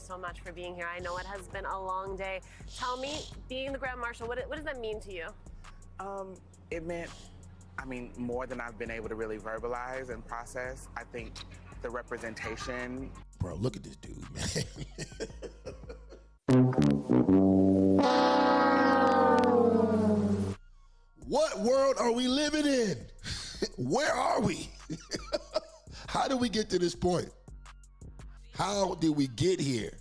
so much for being here. I know it has been a long day. Tell me, being the Grand Marshal, what does that mean to you? It meant, more than I've been able to really verbalize and process. I think the representation. Bro, look at this dude, man. What world are we living in? Where are we? How did we get to this point? How did we get here?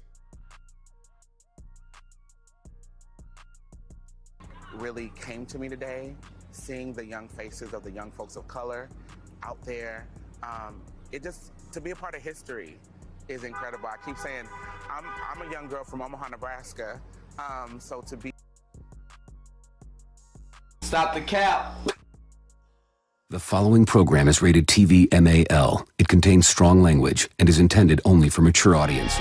Really came to me today, seeing the young faces of the young folks of color out there. To be a part of history is incredible. I keep saying, I'm a young girl from Omaha, Nebraska, so to be. Stop the cap. The following program is rated TV MAL. It contains strong language and is intended only for mature audiences.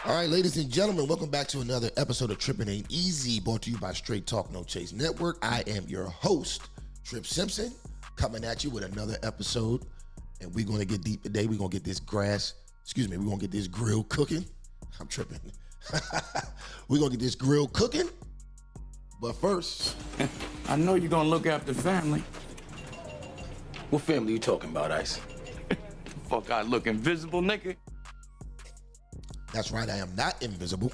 All right, ladies and gentlemen, welcome back to another episode of Trippin' Ain't Easy, brought to you by Straight Talk No Chase Network. I am your host, Trip Simpson, coming at you with another episode, and we're going to get deep today. We're going to get this we're going to get this grill cooking. I'm tripping. We're going to get this grill cooking, but first. I know you're gonna look after family. What family you talking about, Ice? Fuck, I look invisible, nigga. That's right, I am not invisible.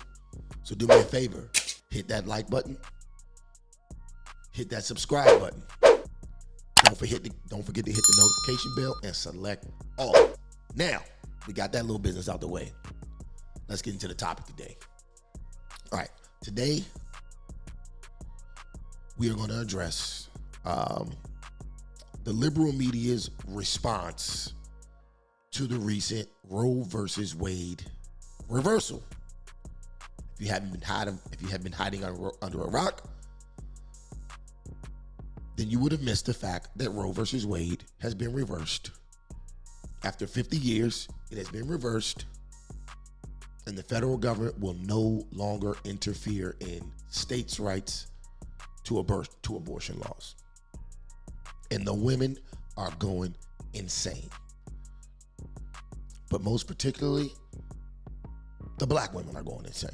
So do me a favor, hit that like button, hit that subscribe button. Don't forget to hit the notification bell and select all. Now, we got that little business out the way. Let's get into the topic today. All right, today we are going to address the liberal media's response to the recent Roe versus Wade reversal. If you haven't been hiding under a rock, then you would have missed the fact that Roe versus Wade has been reversed. After 50 years, it has been reversed, and the federal government will no longer interfere in states' rights to abortion laws. And the women are going insane. But most particularly, the black women are going insane.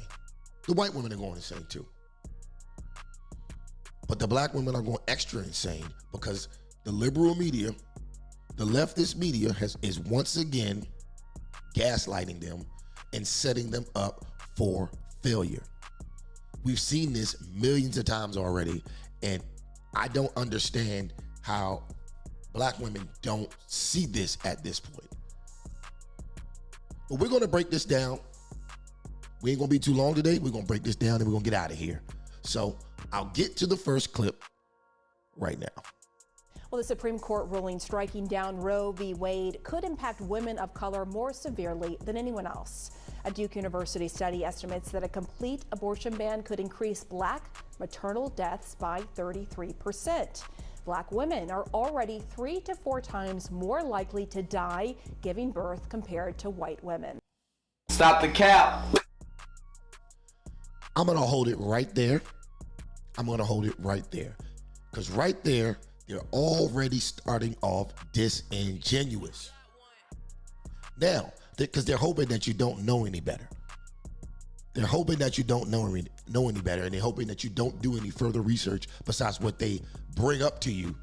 The white women are going insane too. But the black women are going extra insane because the liberal media, the leftist media is once again gaslighting them and setting them up for failure. We've seen this millions of times already, and I don't understand how black women don't see this at this point. But we're going to break this down. We ain't going to be too long today. We're going to break this down and we're going to get out of here. So I'll get to the first clip right now. Well, the Supreme Court ruling striking down Roe v. Wade could impact women of color more severely than anyone else. A Duke University study estimates that a complete abortion ban could increase black maternal deaths by 33%. Black women are already 3 to 4 times more likely to die giving birth compared to white women. Stop the cap. I'm going to hold it right there. Because right there, they're already starting off disingenuous. Now, because they're hoping that you don't know any better. They're hoping that you don't know any better, and they're hoping that you don't do any further research besides what they bring up to you.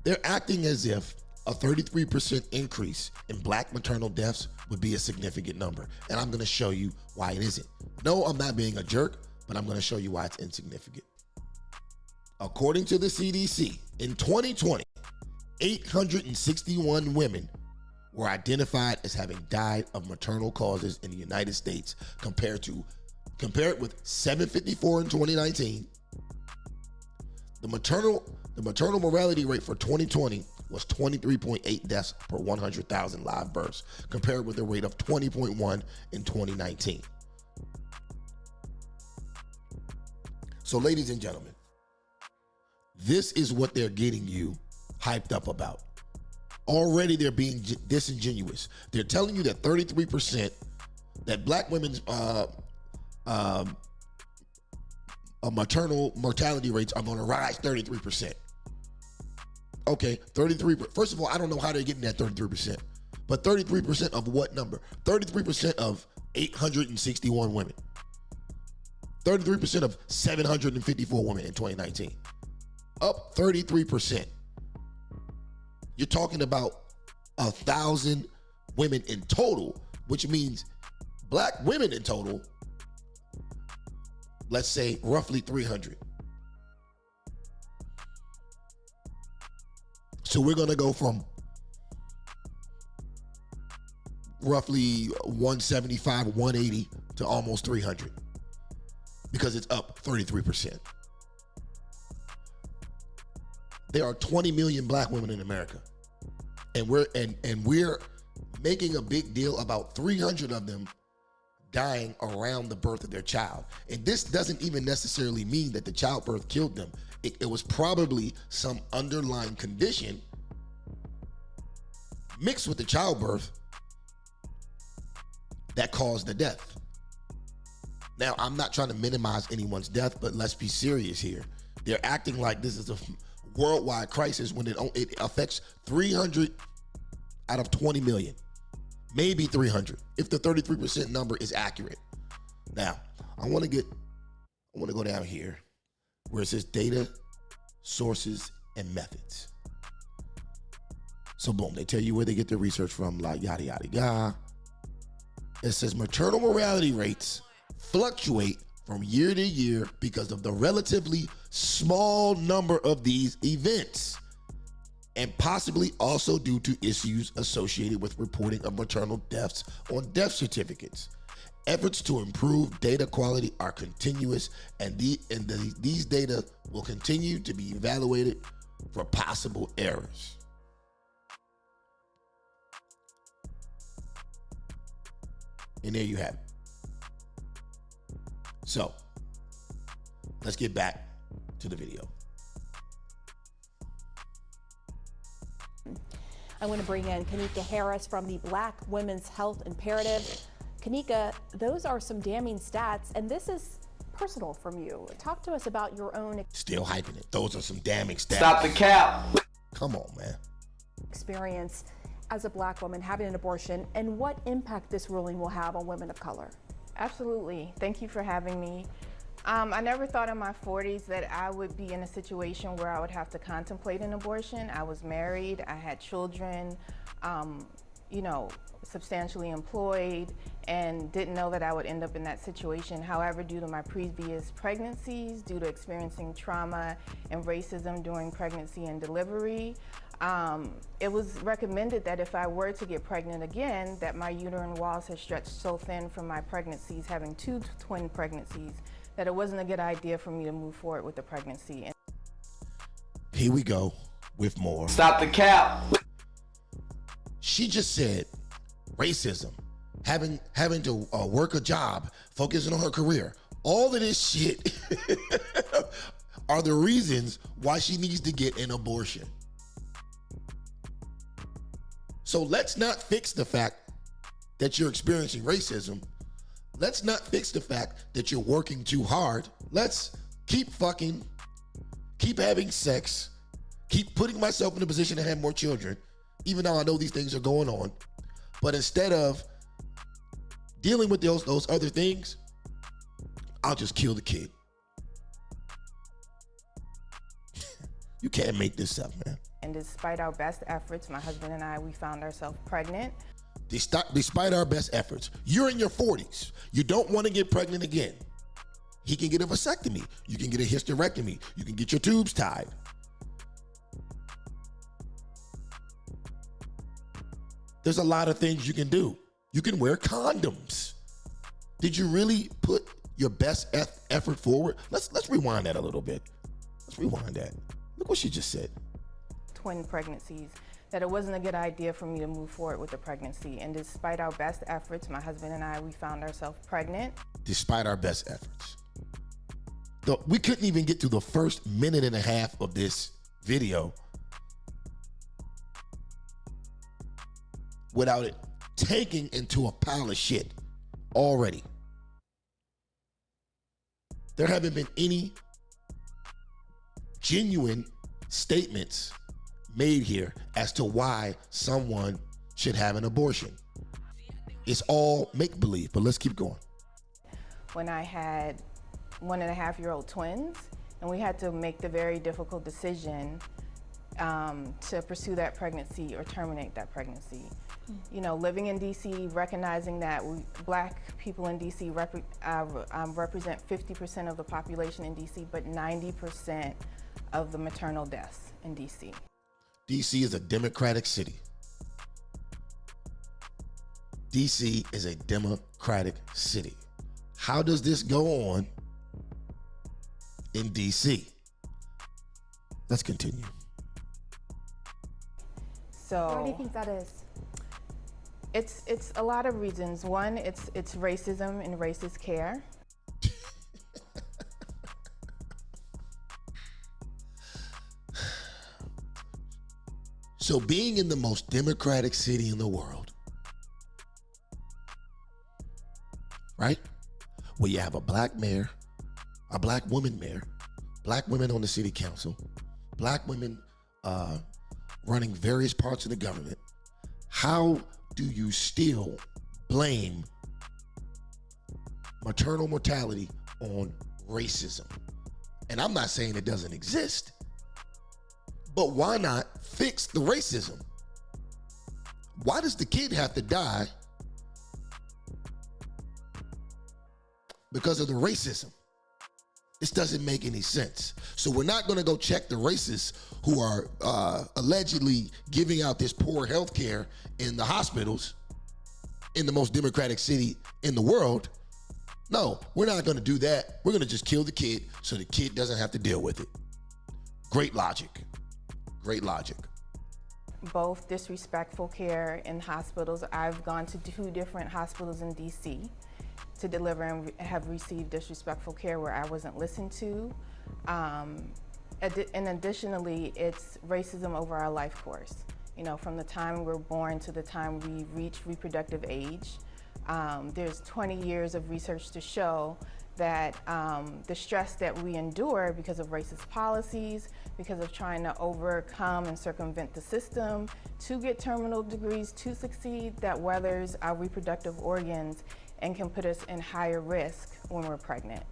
They're acting as if a 33% increase in black maternal deaths would be a significant number. And I'm going to show you why it isn't. No, I'm not being a jerk, but I'm going to show you why it's insignificant. According to the CDC, in 2020, 861 women were identified as having died of maternal causes in the United States, compared with 754 in 2019. The maternal mortality rate for 2020 was 23.8 deaths per 100,000 live births, compared with a rate of 20.1 in 2019. So, ladies and gentlemen, this is what they're getting you hyped up about. Already they're being disingenuous. They're telling you that 33%, that black women's maternal mortality rates are going to rise 33%. Okay, 33. First of all, I don't know how they're getting that 33%. But 33% of what number? 33% of 861 women. 33% of 754 women in 2019. Up 33%. You're talking about 1,000 women in total, which means black women in total, let's say roughly 300. So we're going to go from roughly 175, 180 to almost 300 because it's up 33%. There are 20 million black women in America, and we're making a big deal about 300 of them dying around the birth of their child. And this doesn't even necessarily mean that the childbirth killed them. It was probably some underlying condition mixed with the childbirth that caused the death. Now, I'm not trying to minimize anyone's death, but let's be serious here. They're acting like this is a worldwide crisis when it affects 300 out of 20 million, maybe 300, if the 33% number is accurate. Now, I want to go down here where it says data, sources, and methods. So boom, they tell you where they get their research from, like yada, yada, yada. It says maternal mortality rates fluctuate from year to year because of the relatively small number of these events, and possibly also due to issues associated with reporting of maternal deaths on death certificates. Efforts to improve data quality are continuous, and these data will continue to be evaluated for possible errors. And there you have it. So, let's get back to the video. I want to bring in Kanika Harris from the Black Women's Health Imperative. Kanika, those are some damning stats, and this is personal from you. Talk to us about your own Still hyping it. Those are some damning stats. Stop the cap. Come on, man. experience as a Black woman having an abortion, and what impact this ruling will have on women of color. Absolutely. Thank you for having me. I never thought in my 40s that I would be in a situation where I would have to contemplate an abortion. I was married, I had children, substantially employed, and didn't know that I would end up in that situation. However, due to my previous pregnancies, due to experiencing trauma and racism during pregnancy and delivery, it was recommended that if I were to get pregnant again, that my uterine walls had stretched so thin from my pregnancies, having 2 twin pregnancies, that it wasn't a good idea for me to move forward with the pregnancy. Here we go with more. Stop the cap. She just said racism, having to work a job, focusing on her career. All of this shit are the reasons why she needs to get an abortion. So let's not fix the fact that you're experiencing racism. Let's not fix the fact that you're working too hard. Let's keep fucking, keep having sex, keep putting myself in a position to have more children, even though I know these things are going on. But instead of dealing with those other things, I'll just kill the kid. You can't make this up, man. And despite our best efforts, my husband and I, we found ourselves pregnant. Despite our best efforts, you're in your 40s. You don't want to get pregnant again. He can get a vasectomy. You can get a hysterectomy. You can get your tubes tied. There's a lot of things you can do. You can wear condoms. Did you really put your best effort forward? Let's rewind that a little bit. Let's rewind that. Look what she just said. Twin pregnancies, that it wasn't a good idea for me to move forward with the pregnancy. And despite our best efforts, my husband and I, we found ourselves pregnant. Despite our best efforts. We couldn't even get to the first minute and a half of this video without it taking into a pile of shit already. There haven't been any genuine statements made here as to why someone should have an abortion. It's all make-believe, but let's keep going. When I had 1.5-year-old twins, and we had to make the very difficult decision to pursue that pregnancy or terminate that pregnancy. You know, living in DC, recognizing that Black people in DC represent 50% of the population in DC, but 90% of the maternal deaths in DC. DC is a Democratic city. DC is a Democratic city. How does this go on in DC? Let's continue. So, Why do you think that is? It's a lot of reasons. One, it's racism and racist care. So being in the most democratic city in the world, right? Where you have a Black mayor, a Black woman mayor, Black women on the city council, Black women running various parts of the government. How do you still blame maternal mortality on racism? And I'm not saying it doesn't exist, but why not fix the racism? Why does the kid have to die because of the racism? This doesn't make any sense. So we're not going to go check the racists who are allegedly giving out this poor health care in the hospitals in the most democratic city in the world. No, we're not going to do that. We're going to just kill the kid so the kid doesn't have to deal with it. Great logic. Great logic. Both disrespectful care in hospitals. I've gone to 2 different hospitals in DC to deliver and have received disrespectful care where I wasn't listened to. And additionally, it's racism over our life course. You know, from the time we're born to the time we reach reproductive age. There's 20 years of research to show that the stress that we endure because of racist policies, because of trying to overcome and circumvent the system, to get terminal degrees, to succeed, that weathers our reproductive organs and can put us in higher risk when we're pregnant.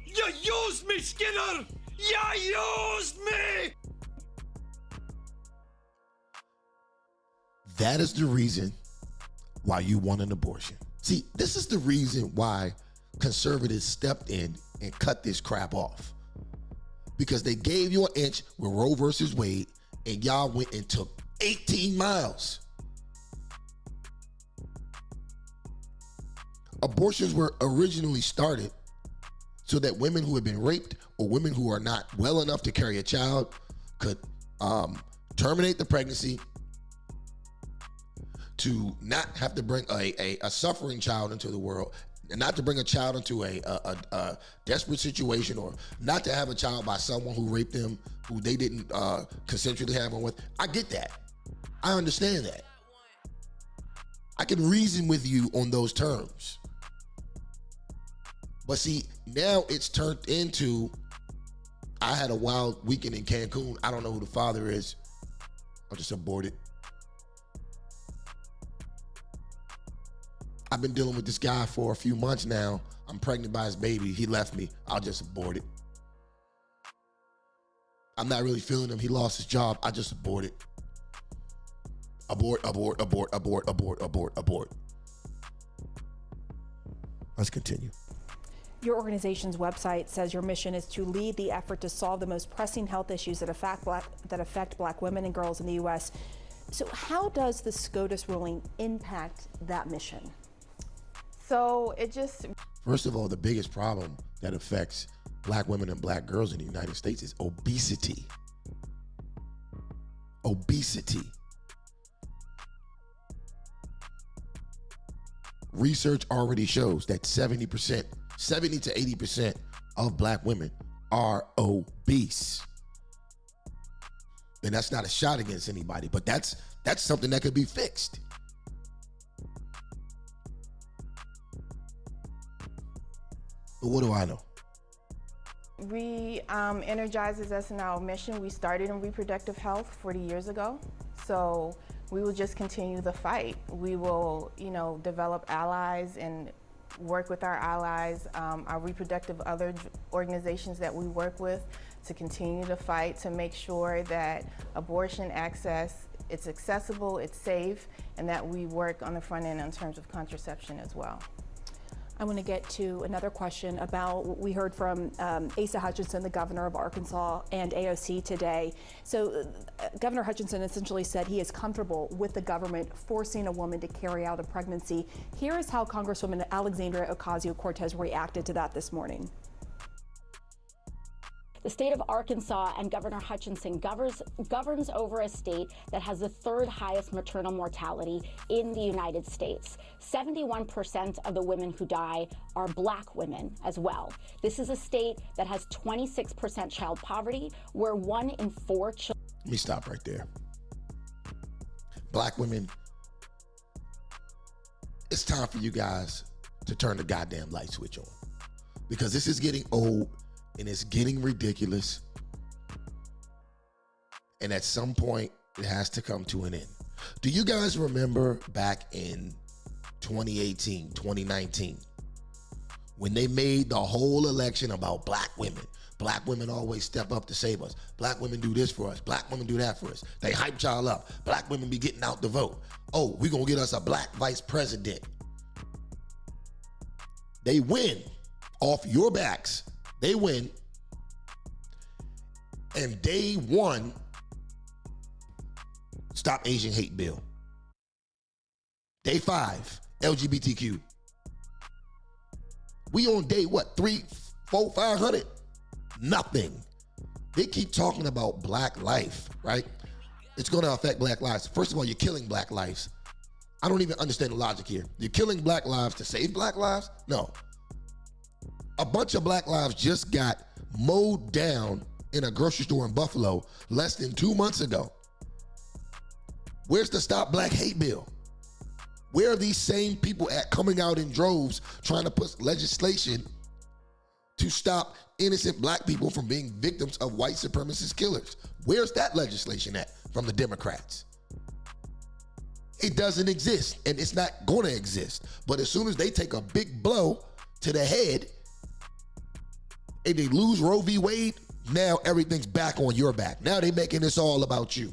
You used me, Skinner! You used me! That is the reason why you want an abortion. See, this is the reason why conservatives stepped in and cut this crap off. Because they gave you an inch with Roe versus Wade, and y'all went and took 18 miles. Abortions were originally started so that women who have been raped or women who are not well enough to carry a child could terminate the pregnancy, to not have to bring a suffering child into the world, and not to bring a child into a desperate situation, or not to have a child by someone who raped them, who they didn't consensually have one with. I get that. I understand that. I can reason with you on those terms. But see, now it's turned into, I had a wild weekend in Cancun. I don't know who the father is. I'll just abort it. I've been dealing with this guy for a few months now. I'm pregnant by his baby. He left me. I'll just abort it. I'm not really feeling him. He lost his job. I just abort it. Abort, abort, abort, abort, abort, abort, abort. Let's continue. Your organization's website says your mission is to lead the effort to solve the most pressing health issues that affect Black women and girls in the U.S. So how does the SCOTUS ruling impact that mission? So it just... First of all, the biggest problem that affects Black women and Black girls in the United States is obesity. Obesity. Research already shows that 70 to 80% of Black women are obese. And that's not a shot against anybody, but that's something that could be fixed. But what do I know? Energizes us in our mission. We started in reproductive health 40 years ago. So we will just continue the fight. We will, develop allies and work with our allies, our reproductive other organizations that we work with to continue to fight to make sure that abortion access, it's accessible, it's safe, and that we work on the front end in terms of contraception as well. I want to get to another question about what we heard from Asa Hutchinson, the governor of Arkansas, and AOC today. So Governor Hutchinson essentially said he is comfortable with the government forcing a woman to carry out a pregnancy. Here is how Congresswoman Alexandria Ocasio-Cortez reacted to that this morning. The state of Arkansas and Governor Hutchinson governs over a state that has the third highest maternal mortality in the United States. 71% of the women who die are Black women as well. This is a state that has 26% child poverty, where 1 in 4 children... Let me stop right there. Black women, it's time for you guys to turn the goddamn light switch on, because this is getting old and it's getting ridiculous. And at some point, it has to come to an end. Do you guys remember back in 2018, 2019, when they made the whole election about Black women? Black women always step up to save us. Black women do this for us. Black women do that for us. They hype y'all up. Black women be getting out the vote. Oh, we gonna get us a Black vice president. They win off your backs. They win. And day one, Stop Asian Hate Bill. Day 5, LGBTQ. We on day what, 3, 4, 500? Nothing. They keep talking about Black life, right? It's gonna affect Black lives. First of all, you're killing Black lives. I don't even understand the logic here. You're killing Black lives to save Black lives? No. A bunch of Black lives just got mowed down in a grocery store in Buffalo less than 2 months ago. Where's the Stop Black Hate Bill? Where are these same people coming out in droves trying to put legislation to stop innocent Black people from being victims of white supremacist killers? Where's that legislation at from the Democrats? It doesn't exist, and it's not going to exist. But as soon as they take a big blow to the head and they lose Roe v. Wade, now everything's back on your back. Now they're making this all about you.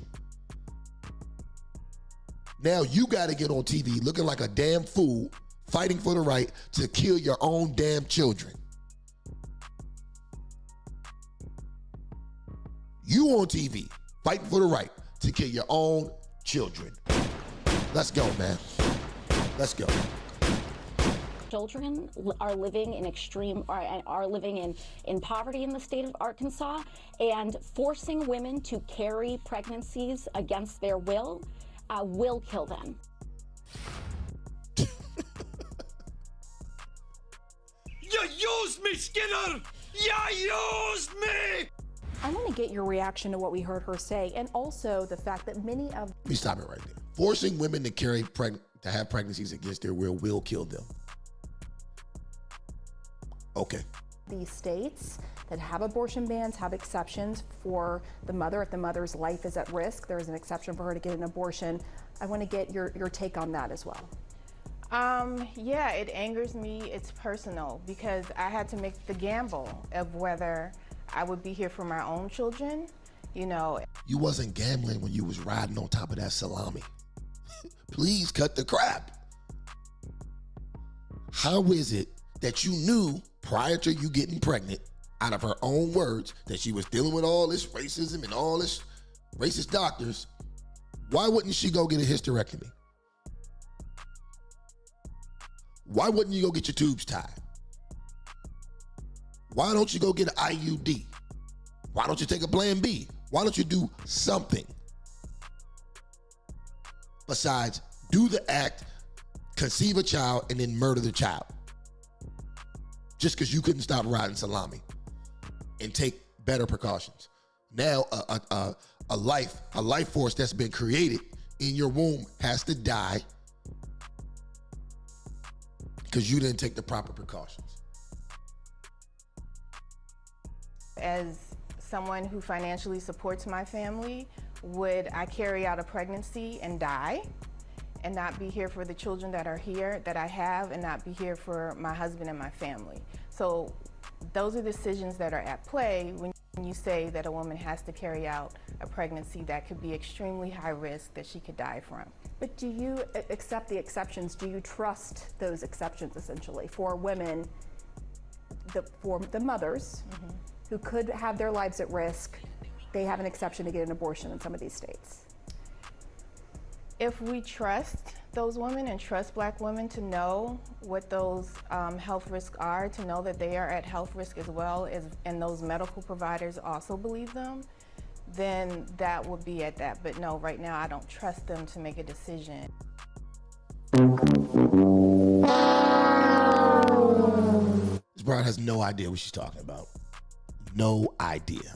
Now you got to get on TV looking like a damn fool, fighting for the right to kill your own damn children. You on TV fighting for the right to kill your own children. Let's go, man. Let's go. Children are living in are living in poverty in the state of Arkansas, and forcing women to carry pregnancies against their will kill them. You used me, Skinner! You used me! I want to get your reaction to what we heard her say, and also the fact that many of... Let me stop it right there. Forcing women to have pregnancies against their will kill them. Okay. These states that have abortion bans have exceptions for the mother. If the mother's life is at risk, there is an exception for her to get an abortion. I want to get your take on that as well. Yeah, it angers me. It's personal because I had to make the gamble of whether I would be here for my own children, you know. You wasn't gambling when you was riding on top of that salami. Please cut the crap. How is it that you knew prior to you getting pregnant, out of her own words, that she was dealing with all this racism and all this racist doctors? Why wouldn't she go get a hysterectomy? Why wouldn't you go get your tubes tied? Why don't you go get an IUD? Why don't you take a plan B? Why don't you do something besides do the act, conceive a child, and then murder the child? Just because you couldn't stop riding salami and take better precautions. Now a life force that's been created in your womb has to die because you didn't take the proper precautions. As someone who financially supports my family, would I carry out a pregnancy and die and not be here for the children that are here, that I have, and not be here for my husband and my family? So those are decisions that are at play when you say that a woman has to carry out a pregnancy that could be extremely high risk that she could die from. But do you accept the exceptions? Do you trust those exceptions, essentially, for women, for the mothers who could have their lives at risk? They have an exception to get an abortion in some of these states. If we trust those women and trust Black women to know what those health risks are, to know that they are at health risk as well, and those medical providers also believe them, then that would be at that. But no, right now I don't trust them to make a decision. This bride has no idea what she's talking about. No idea.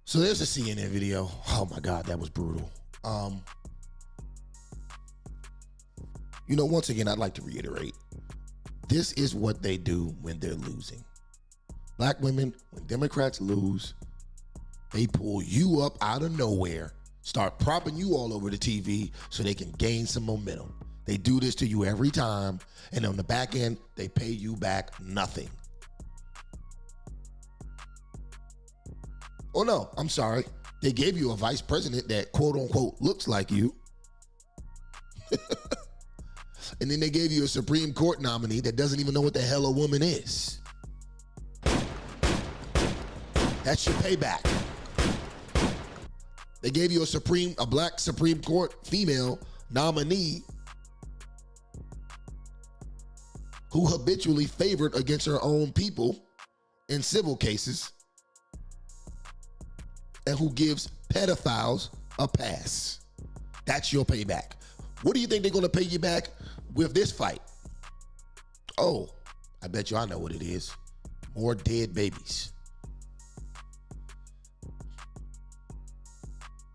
So there's a CNN video. Oh my God, that was brutal. Once again, I'd like to reiterate, this is what they do when they're losing. Black women, when Democrats lose, they pull you up out of nowhere, start propping you all over the TV so they can gain some momentum. They do this to you every time, and on the back end, they pay you back nothing. Oh no, I'm sorry. They gave you a vice president that quote unquote looks like you. And then they gave you a Supreme Court nominee that doesn't even know what the hell a woman is. That's your payback. They gave you a Black Supreme Court female nominee who habitually favored against her own people in civil cases and who gives pedophiles a pass. That's your payback. What do you think they're going to pay you back with this fight? Oh, I bet you I know what it is. More dead babies.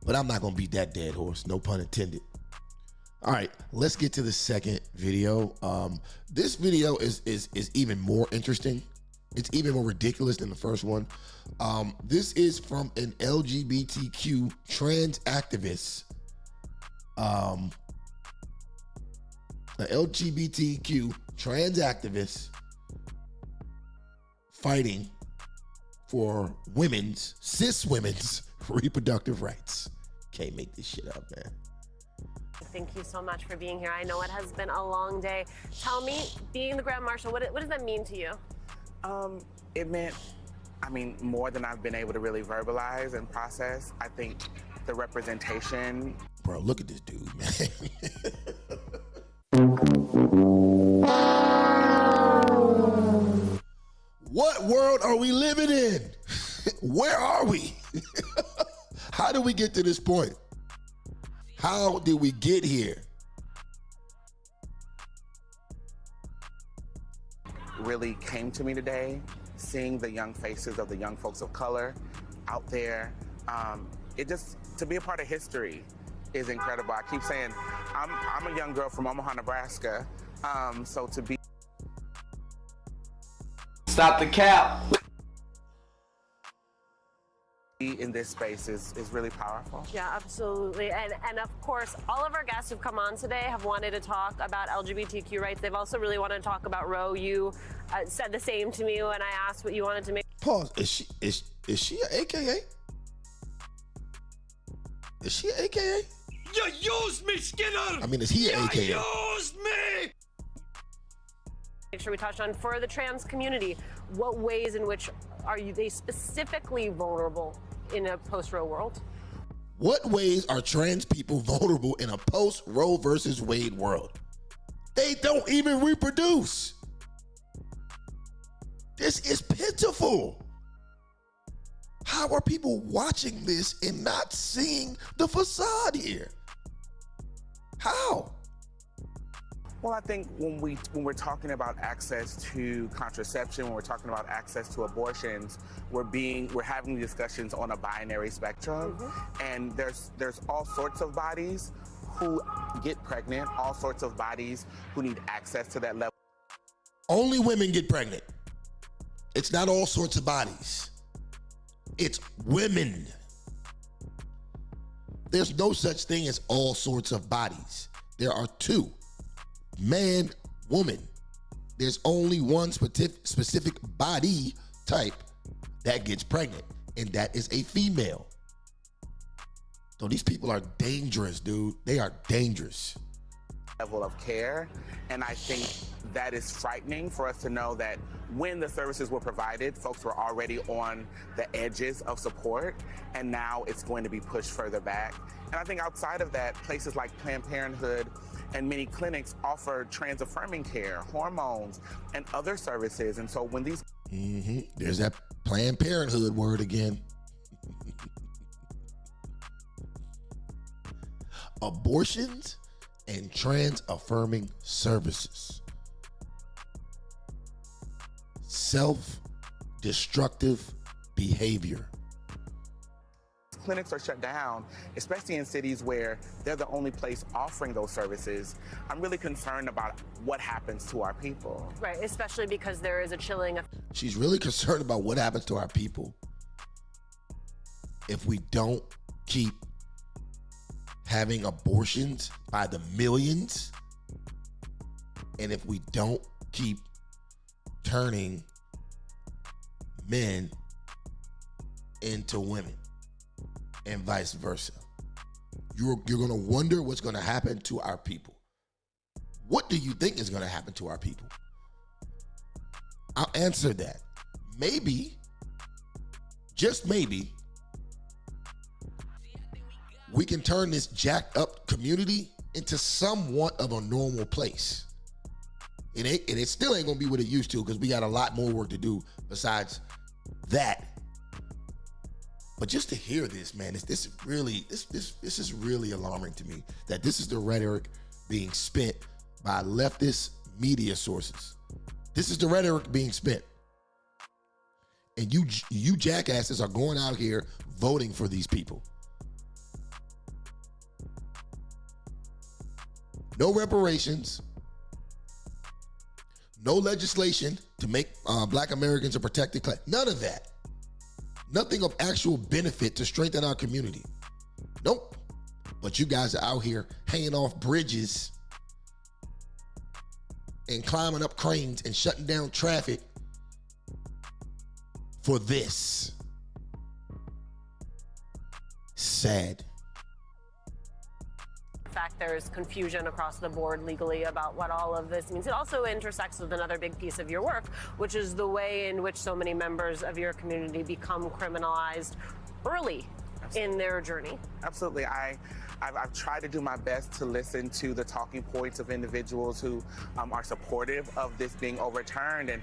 But I'm not going to beat that dead horse, no pun intended. All right, let's get to the second video. This video is even more interesting. It's even more ridiculous than the first one. This is from an LGBTQ trans activist. An LGBTQ trans activist fighting for cis women's reproductive rights. Can't make this shit up, man. Thank you so much for being here. I know it has been a long day. Tell me, being the Grand Marshal, what does that mean to you? It meant, more than I've been able to really verbalize and process. I think the representation. Bro, look at this dude, man. What world are we living in? Where are we? How did we get to this point? How did we get here? Really came to me today, seeing the young faces of the young folks of color out there. To be a part of history is incredible. I keep saying, I'm a young girl from Omaha, Nebraska, so to be. Stop the cap. In this space is really powerful. Yeah, absolutely. And of course, all of our guests who've come on today have wanted to talk about LGBTQ rights. They've also really wanted to talk about Roe. You said the same to me when I asked what you wanted to make. Pause. Is she an AKA? Is she an AKA? You used me, Skinner! I mean, is he an AKA? You used me! Make sure we touch on for the trans community. What ways in which are they specifically vulnerable in a post-Roe world? What ways are trans people vulnerable in a post-Roe versus Wade world? They don't even reproduce. This is pitiful. How are people watching this and not seeing the facade here? How? Well, I think when we're talking about access to contraception, when we're talking about access to abortions, we're having discussions on a binary spectrum, and there's all sorts of bodies who get pregnant, all sorts of bodies who need access to that level. Only women get pregnant. It's not all sorts of bodies. It's women. There's no such thing as all sorts of bodies. There are two. Man, woman. There's only one specific body type that gets pregnant, and that is a female. So these people are dangerous, dude. They are dangerous. Level of care, and I think that is frightening for us to know that when the services were provided, folks were already on the edges of support, and now it's going to be pushed further back. And I think outside of that, places like Planned Parenthood and many clinics offer trans-affirming care, hormones, and other services. And so when these... There's that Planned Parenthood word again. Abortions and trans-affirming services. Self-destructive behavior. Clinics are shut down, especially in cities where they're the only place offering those services. I'm really concerned about what happens to our people. Right, especially because there is a chilling effect. She's really concerned about what happens to our people if we don't keep having abortions by the millions, and if we don't keep turning men into women, and vice versa. You're going to wonder what's going to happen to our people. What do you think is going to happen to our people? I'll answer that. Maybe, just maybe, we can turn this jacked up community into somewhat of a normal place. It still ain't gonna be what it used to, because we got a lot more work to do besides that. But just to hear this, man, this is really alarming to me, that this is the rhetoric being spent by leftist media sources. This is the rhetoric being spent. And you jackasses are going out here voting for these people. No reparations, no legislation to make Black Americans a protected class. None of that. Nothing of actual benefit to strengthen our community. Nope. But you guys are out here hanging off bridges and climbing up cranes and shutting down traffic for this. Sad. In fact, there's confusion across the board legally about what all of this means. It also intersects with another big piece of your work, which is the way in which so many members of your community become criminalized early in their journey. Absolutely. I've tried to do my best to listen to the talking points of individuals who are supportive of this being overturned. And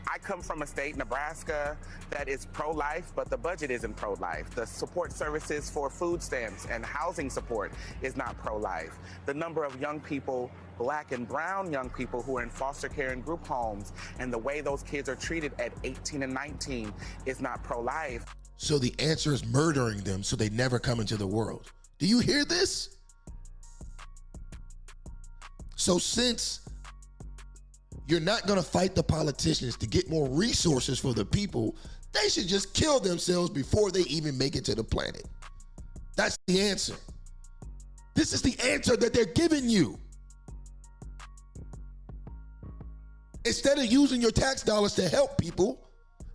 I come from a state, Nebraska, that is pro-life, but the budget isn't pro-life. The support services for food stamps and housing support is not pro-life. The number of young people, Black and brown young people, who are in foster care and group homes, and the way those kids are treated at 18 and 19 is not pro-life. So the answer is murdering them so they never come into the world. Do you hear this? So since you're not going to fight the politicians to get more resources for the people, they should just kill themselves before they even make it to the planet. That's the answer. This is the answer that they're giving you. Instead of using your tax dollars to help people,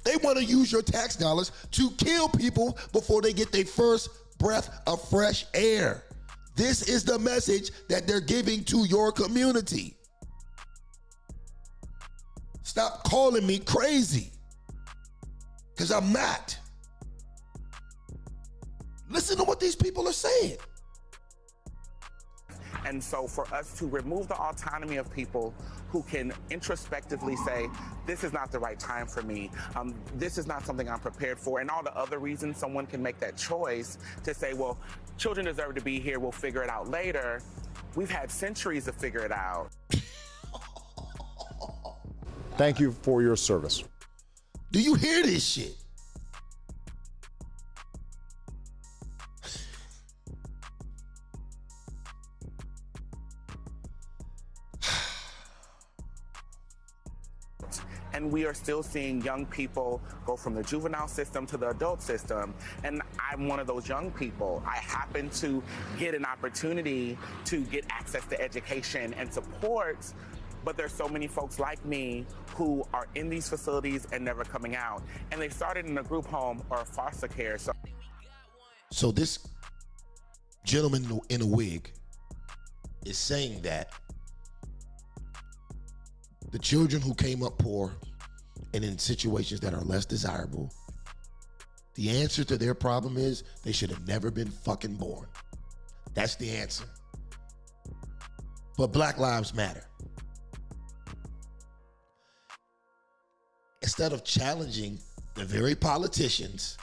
They want to use your tax dollars to kill people before they get their first breath of fresh air. This is the message that they're giving to your community. Stop calling me crazy, because I'm not. Listen to what these people are saying. And so for us to remove the autonomy of people who can introspectively say, this is not the right time for me, this is not something I'm prepared for, and all the other reasons someone can make that choice to say, well, children deserve to be here, we'll figure it out later. We've had centuries to figure it out. Thank you for your service. Do you hear this shit? And we are still seeing young people go from the juvenile system to the adult system. And I'm one of those young people. I happen to get an opportunity to get access to education and support, but there's so many folks like me who are in these facilities and never coming out. And they started in a group home or foster care. So this gentleman in a wig is saying that the children who came up poor and in situations that are less desirable, the answer to their problem is they should have never been fucking born. That's the answer. But Black Lives Matter. Instead of challenging the very politicians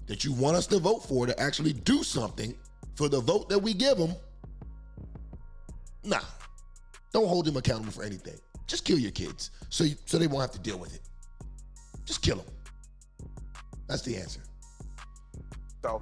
that you want us to vote for to actually do something for the vote that we give them, nah, don't hold them accountable for anything. Just kill your kids so they won't have to deal with it. Just kill them. That's the answer. So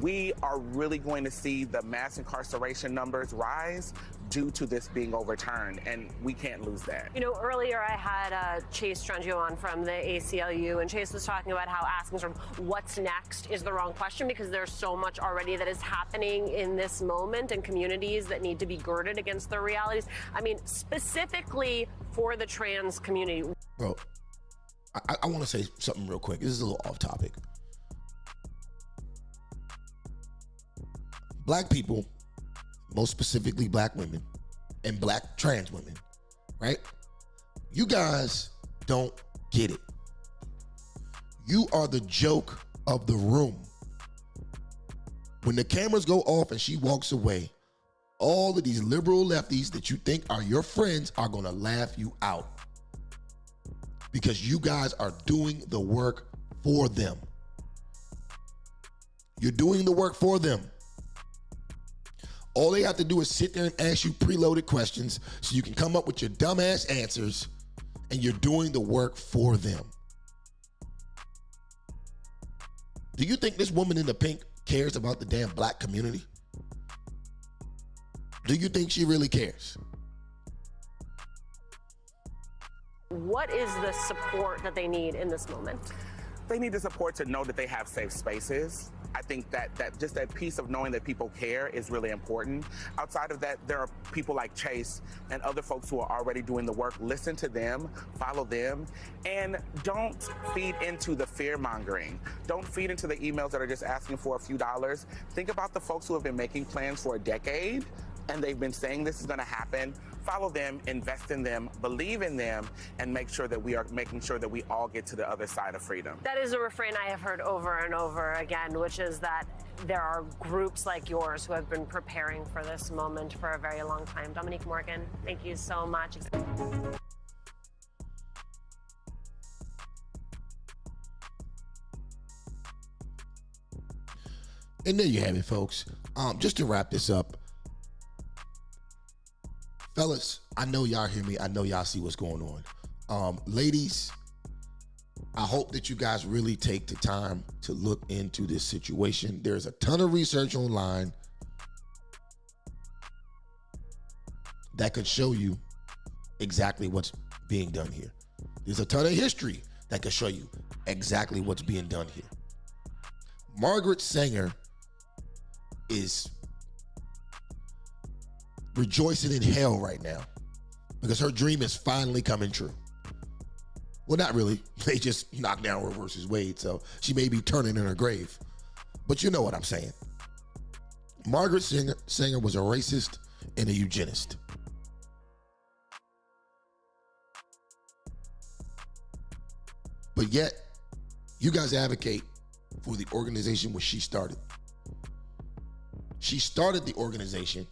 we are really going to see the mass incarceration numbers rise due to this being overturned, and we can't lose that. You know, earlier I had Chase Strangio on from the ACLU, and Chase was talking about how asking sort of what's next is the wrong question because there's so much already that is happening in this moment and communities that need to be girded against their realities. I mean, specifically for the trans community. Bro, I want to say something real quick. This is a little off topic. Black people, most specifically black women and black trans women, right? You guys don't get it. You are the joke of the room. When the cameras go off and she walks away, all of these liberal lefties that you think are your friends are gonna laugh you out because you guys are doing the work for them. You're doing the work for them. All they have to do is sit there and ask you preloaded questions so you can come up with your dumbass answers, and you're doing the work for them. Do you think this woman in the pink cares about the damn black community? Do you think she really cares? What is the support that they need in this moment? They need the support to know that they have safe spaces. I think that just that piece of knowing that people care is really important. Outside of that, there are people like Chase and other folks who are already doing the work. Listen to them, follow them, and don't feed into the fear mongering. Don't feed into the emails that are just asking for a few dollars. Think about the folks who have been making plans for a decade and they've been saying this is going to happen. Follow them, invest in them, believe in them, and make sure that we are making sure that we all get to the other side of freedom. That is a refrain I have heard over and over again, which is that there are groups like yours who have been preparing for this moment for a very long time. Dominique Morgan, thank you so much. And there you have it, folks. Just to wrap this up, fellas, I know y'all hear me. I know y'all see what's going on. Ladies, I hope that you guys really take the time to look into this situation. There's a ton of research online that could show you exactly what's being done here. There's a ton of history that could show you exactly what's being done here. Margaret Sanger is rejoicing in hell right now because her dream is finally coming true. Well, not really. They just knocked down Roe versus Wade, so she may be turning in her grave. But you know what I'm saying. Margaret Sanger was a racist and a eugenist. But yet, you guys advocate for the organization which she started. She started the organization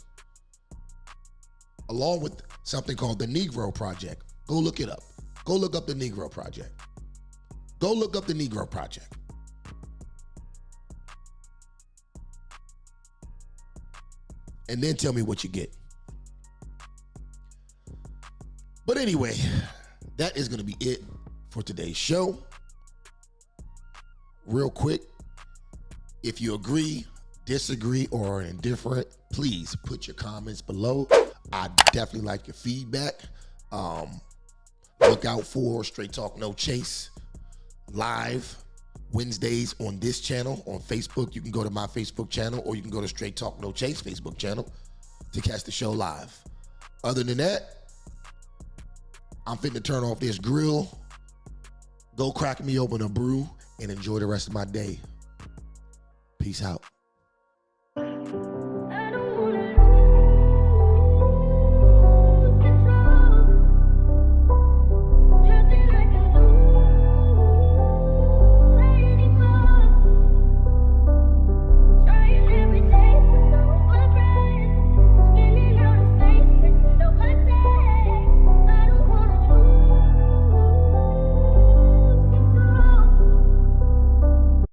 along with something called the Negro Project. Go look it up. Go look up the Negro Project. Go look up the Negro Project. And then tell me what you get. But anyway, that is going to be it for today's show. Real quick, if you agree, disagree, or are indifferent, please put your comments below. I definitely like your feedback. Look out for Straight Talk No Chase live Wednesdays on this channel on Facebook. You can go to my Facebook channel, or you can go to Straight Talk No Chase Facebook channel to catch the show live. Other than that, I'm finna turn off this grill, go crack me open a brew, and enjoy the rest of my day. Peace out.